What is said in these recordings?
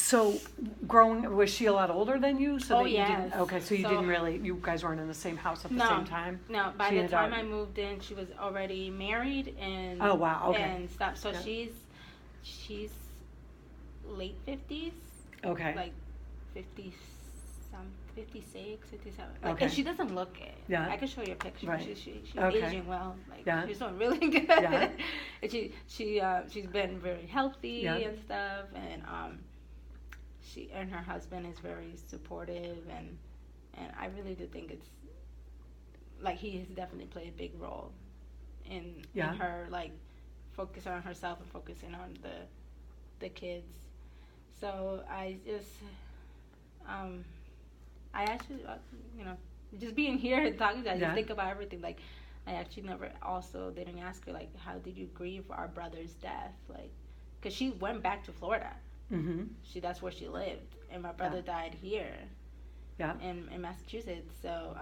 So, was she a lot older than you? So Oh, that you yes. didn't, okay, so you So- didn't really, you guys weren't in the same house at the same time? No, by She the had time already- I moved in, she was already married and Oh, wow, okay. and stuff. So Yeah. she's late 50s, Okay, like 50 56, 57. Like, Okay. and she doesn't look it. Yeah. I can show you a picture. Right. She's Okay. aging well. Like, Yeah. she's doing really good. Yeah. And she's been very healthy Yeah. and stuff, and she and her husband is very supportive, and I really do think it's like he has definitely played a big role in Yeah. her, like, focusing on herself and focusing on the kids. So I just I actually just being here and talking to you, I Yeah. just think about everything. Like, I actually never also didn't ask her, like, how did you grieve our brother's death? Like, because she went back to Florida. mm-hmm, That's where she lived, and my brother died here yeah, in Massachusetts. So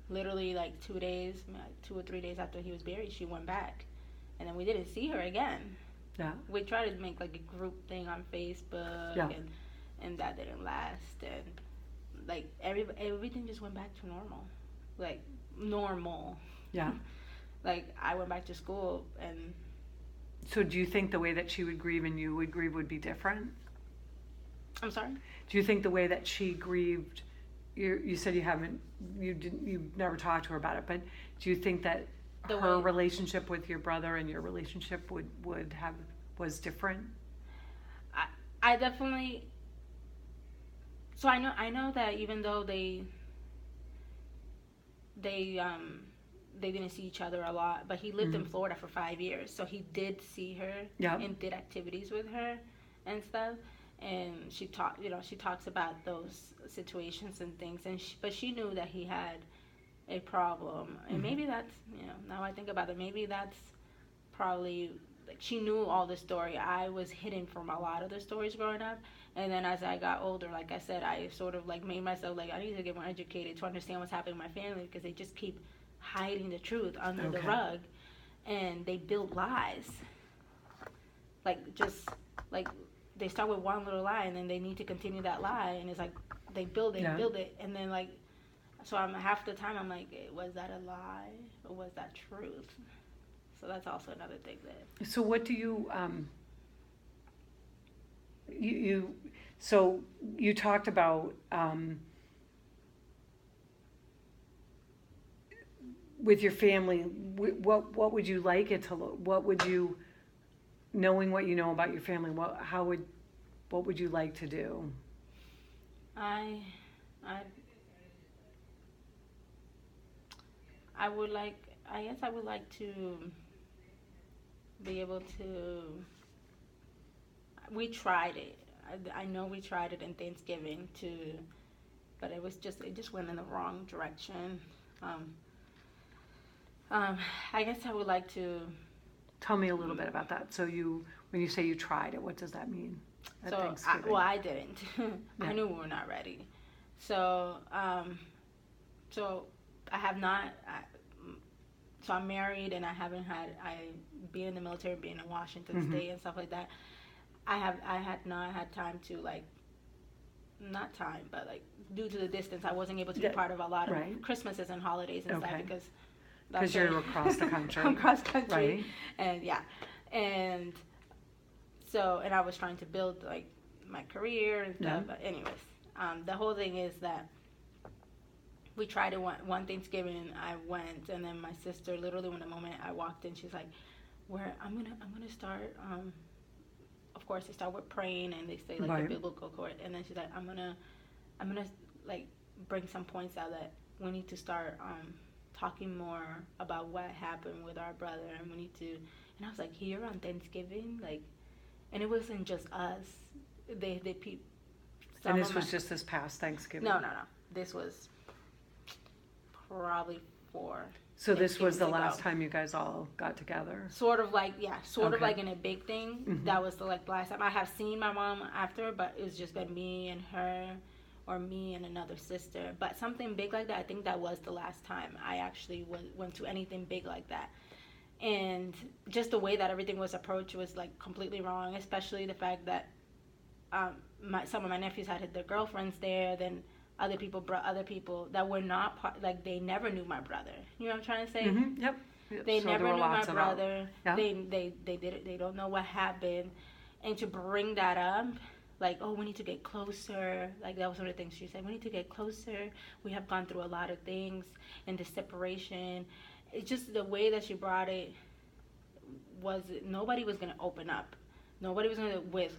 literally like 2 or 3 days after he was buried, she went back, and then we didn't see her again. yeah, We tried to make like a group thing on Facebook, Yeah. and that didn't last, and like everything just went back to normal, like normal. yeah. Like, I went back to school, and So do you think the way that she would grieve and you would grieve would be different? I'm sorry. Do you think the way that she grieved, you said you've never talked to her about it, but do you think that her relationship with your brother and your relationship was different? I definitely. So I know that even though they didn't see each other a lot, but he lived in Florida for 5 years, so he did see her and did activities with her and stuff. And she talks about those situations and things, but she knew that he had a problem, and maybe that's, now I think about it, maybe that's probably, like, she knew all the story. I was hidden from a lot of the stories growing up, and then as I got older, like I said, I sort of like made myself like, I need to get more educated to understand what's happening in my family, because they just keep hiding the truth under the rug, and they build lies. Like, just like they start with one little lie, and then they need to continue that lie, and it's like they build it, and then, like, so I'm half the time I'm like, was that a lie or was that truth? So that's also another thing that. So what do you so you talked about with your family, what would you like it to look? What would you, knowing what you know about your family, what would you like to do? I guess I would like to be able to. We tried it. I know we tried it in Thanksgiving too, but it just went in the wrong direction. I guess I would like to. Tell me a little bit about that. So when you say you tried it, what does that mean? At So Thanksgiving? I didn't. I knew we were not ready. So so I have not. So I'm married, and I haven't had. Being in the military, being in Washington State and stuff like that. I had not had time to, like, not time, but, like, due to the distance, I wasn't able to be part of a lot of Christmases and holidays and stuff, because you're across the country. I'm across country, right? And so, and I was trying to build, like, my career and stuff. But anyways, the whole thing is that we tried it one Thanksgiving. I went, and then my sister, literally, when the moment I walked in, she's like, I'm gonna start. Of course, they start with praying, and they say, like, the biblical quote, and then she's like, I'm gonna like bring some points out that we need to start talking more about what happened with our brother, and we need to. And I was like, here on Thanksgiving, like, and it wasn't just us. They people. And this was just this past Thanksgiving. No. This was probably 4. So this was the last time you guys all got together? Sort of like, of like in a big thing. That was the last time. I have seen my mom after, but it was just been me and her, or me and another sister. But something big like that, I think that was the last time I actually went to anything big like that. And just the way that everything was approached was, like, completely wrong, especially the fact that some of my nephews had their girlfriends there. Then other people brought other people that were not part, like they never knew my brother. You know what I'm trying to say? Mm-hmm. Yep. They So never there were knew my lots of brother. Yeah. They did it. They don't know what happened, and to bring that up, like, oh, we need to get closer. Like that was one of the things she said. We need to get closer. We have gone through a lot of things, and the separation. It's just the way that she brought it was nobody was gonna open up. Nobody was gonna with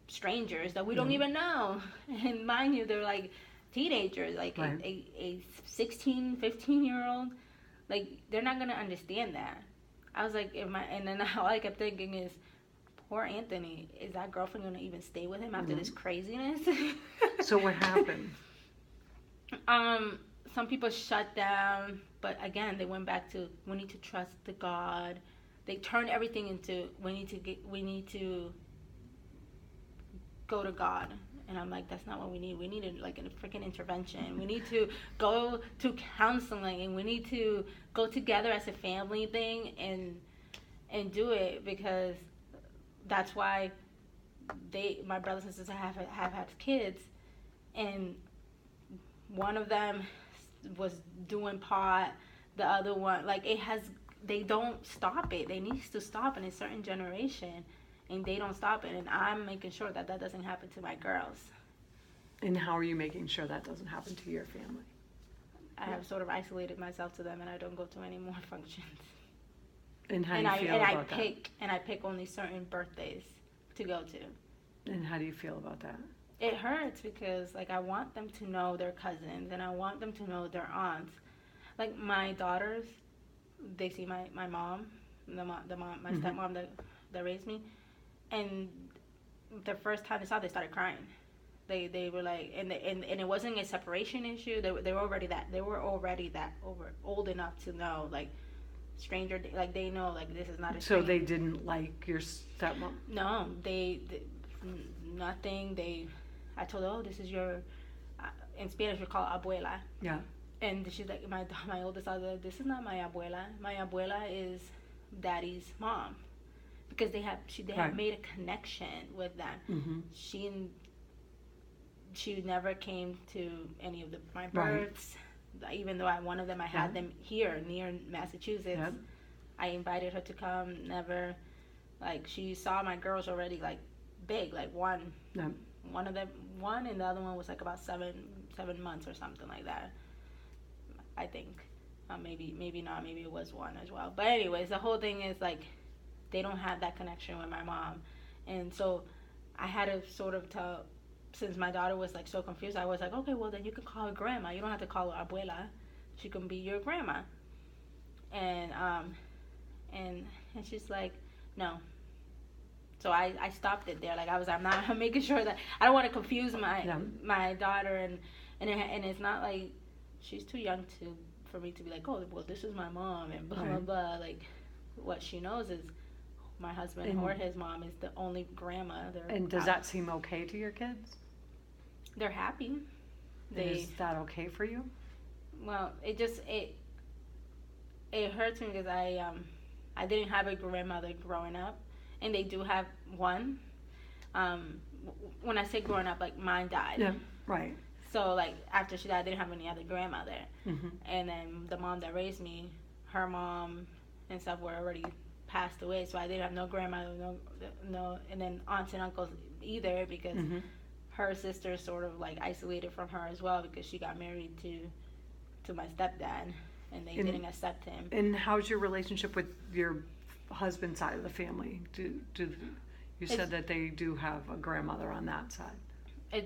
strangers that we don't even know. And mind you, they're like teenagers, like right. a 16, 15-year-old. Like they're not gonna understand that. I was like, and then all I kept thinking is, poor Anthony, is that girlfriend gonna even stay with him after this craziness? So what happened? Some people shut down, but again, they went back to, we need to trust the God. They turned everything into, we need to go to God. And I'm like, that's not what we need. We need like a freaking intervention. We need to go to counseling, and we need to go together as a family thing and do it, because that's why my brothers and sisters have had kids, and one of them was doing pot, the other one, like they don't stop it. They need to stop in a certain generation, and they don't stop it. And I'm making sure that doesn't happen to my girls. And how are you making sure that doesn't happen to your family? I have sort of isolated myself to them, and I don't go to any more functions. And how do you feel about that? And I pick only certain birthdays to go to. And how do you feel about that? It hurts because, like, I want them to know their cousins, and I want them to know their aunts. Like, my daughters, they see my mom, my stepmom that raised me, and the first time they saw it, they started crying. They were like, and it wasn't a separation issue. They were already old enough to know, like, stranger, like, they know, like, this is not a So they didn't like your stepmom? No, they nothing. I told her, oh, this is your, in Spanish we call it abuela. Yeah. And she's like, my oldest daughter, this is not my abuela. My abuela is daddy's mom, because they have made a connection with them. Mm-hmm. She never came to any of my births. Right. Even though one of them I had them here near Massachusetts. Yep. I invited her to come. Never, like, she saw my girls already, like, big, like one. Yep. One of them, and the other one was like about 7 months or something like that, I think. Maybe not. Maybe it was 1 as well. But anyways, the whole thing is, like, they don't have that connection with my mom, and so I had to sort of tell. Since my daughter was, like, so confused, I was like, okay, well, then you can call her grandma. You don't have to call her abuela. She can be your grandma. And she's like, no. So I stopped it there. Like, I'm making sure that I don't want to confuse my daughter, and it's not like she's too young for me to be like, oh, well, this is my mom and blah, blah, blah. Like, what she knows is my husband or his mom is the only grandma. And does that seem okay to your kids? They're happy. Is that okay for you? Well, it hurts me because I didn't have a grandmother growing up, and they do have one. When I say growing up, like, mine died. Yeah, right. So, like, after she died, I didn't have any other grandmother. Mm-hmm. And then the mom that raised me, her mom and stuff were already passed away, so I didn't have no grandmother, no, and then aunts and uncles either, because her sister sort of, like, isolated from her as well, because she got married to my stepdad, and they didn't accept him. And how's your relationship with your husband's side of the family? You said that they do have a grandmother on that side.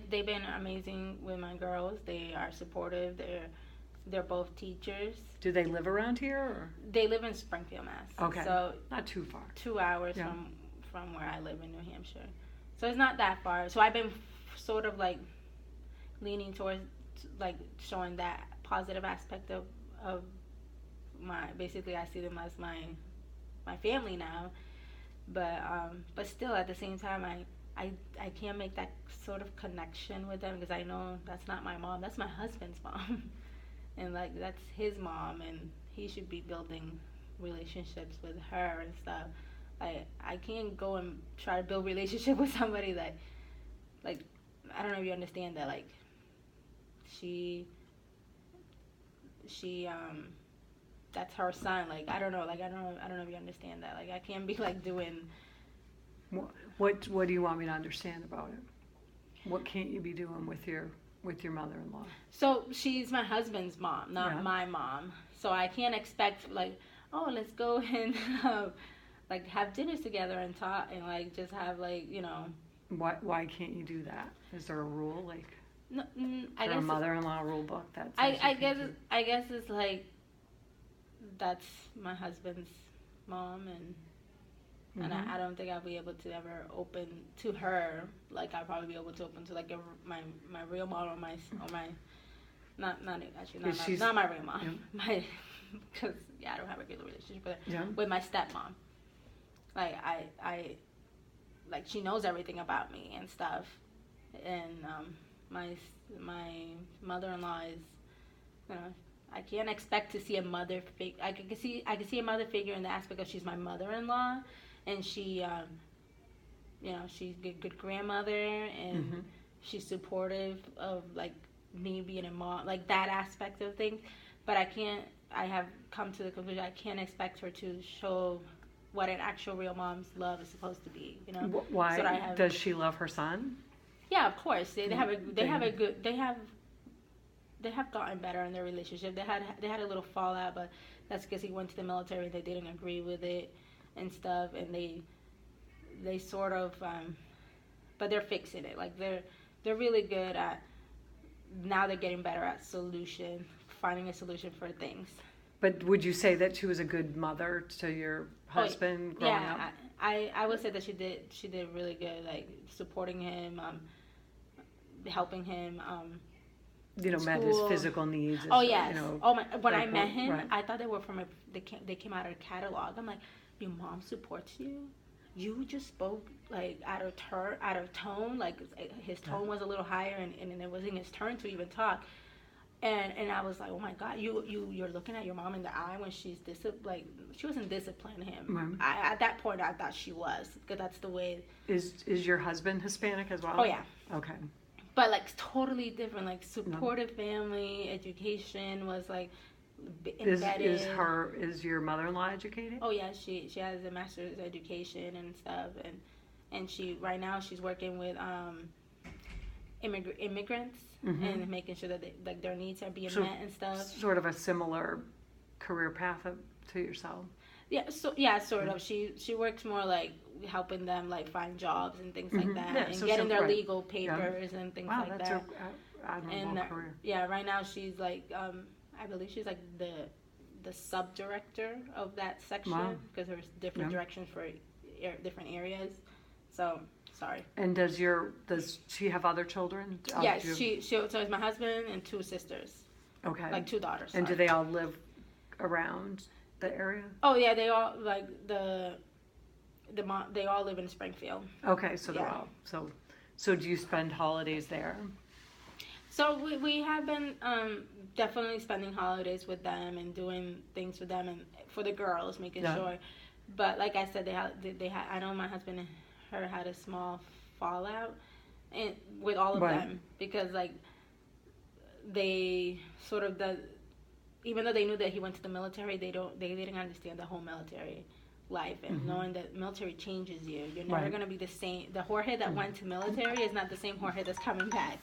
They've been amazing with my girls. They are supportive. They're both teachers. Do they live around here? Or? They live in Springfield, Mass. Okay. So not too far. 2 hours from where I live in New Hampshire. So it's not that far. So I've been sort of, like, leaning towards, like, showing that positive aspect of my, basically I see them as my family now. But still, at the same time, I can't make that sort of connection with them, because I know that's not my mom. That's my husband's mom. And, like, that's his mom, and he should be building relationships with her and stuff. I can't go and try to build relationship with somebody that like, I don't know if you understand that, like, she that's her son. Like, I don't know if you understand that. Like, I can't be like doing. What do you want me to understand about it? What can't you be doing with your mother-in-law? So she's my husband's mom, not my mom. So I can't expect like, oh, let's go and like have dinners together and talk and like just have like, you know. Why can't you do that? Is there a rule like? No, I guess a mother-in-law rule book that I guess it's like that's my husband's mom, and I don't think I'll be able to ever open to her like I'll probably be able to open to like my real mom or my not my real mom, my because I don't have a good relationship with her, with my stepmom. Like I like she knows everything about me and stuff, and my mother-in-law is, you know, I can't expect to see a mother figure. I can see a mother figure in the aspect of she's my mother-in-law, and she, you know, she's a good grandmother, and she's supportive of like me being a mom, like that aspect of things. But I have come to the conclusion I can't expect her to show what an actual real mom's love is supposed to be. You know, why does she love her son? Yeah, of course. They have gotten better in their relationship. They had a little fallout, but that's because he went to the military. They didn't agree with it and stuff, and they sort of, but they're fixing it. Like they're really good at now. They're getting better at finding a solution for things. But would you say that she was a good mother to your husband growing up? I would say that she did really good, like supporting him, helping him. You know, met his physical needs. Yes. You know, when I met him, I thought they were they came out of a catalog. I'm like, your mom supports you. You just spoke like out of tone. Like his tone was a little higher, and it wasn't his turn to even talk. And I was like, oh my God, you're looking at your mom in the eye when she's like she wasn't disciplining him. At that point, I thought she was, because that's the way. Is your husband Hispanic as well? Oh yeah. Okay. But like totally different, like supportive family, education was like embedded. Is your mother-in-law educated? Oh yeah, she has a master's education and stuff, and she right now she's working with immigrants and making sure that their needs are being met and stuff. Sort of a similar career path to yourself. Yeah, sort of. She works more like helping them like find jobs and things like that, and getting their legal papers and things like that. Wow, that's an admirable career. Yeah, right now she's like, I believe she's like the sub-director of that section, because there's different directions for different areas. So, sorry. And does she have other children? Yes, so it's my husband and two sisters. Okay. Like two daughters. And do they all live around the area? Oh yeah, they all like they all live in Springfield. Okay, so they're all so do you spend holidays there? So we have been definitely spending holidays with them and doing things with them, and for the girls, making sure. But like I said, they had. I know my husband and her had a small fallout, and with all of them, because like they sort of even though they knew that he went to the military, they didn't understand the whole military life, and knowing that military changes you. You're never going to be the same. The Jorge that went to military is not the same Jorge that's coming back.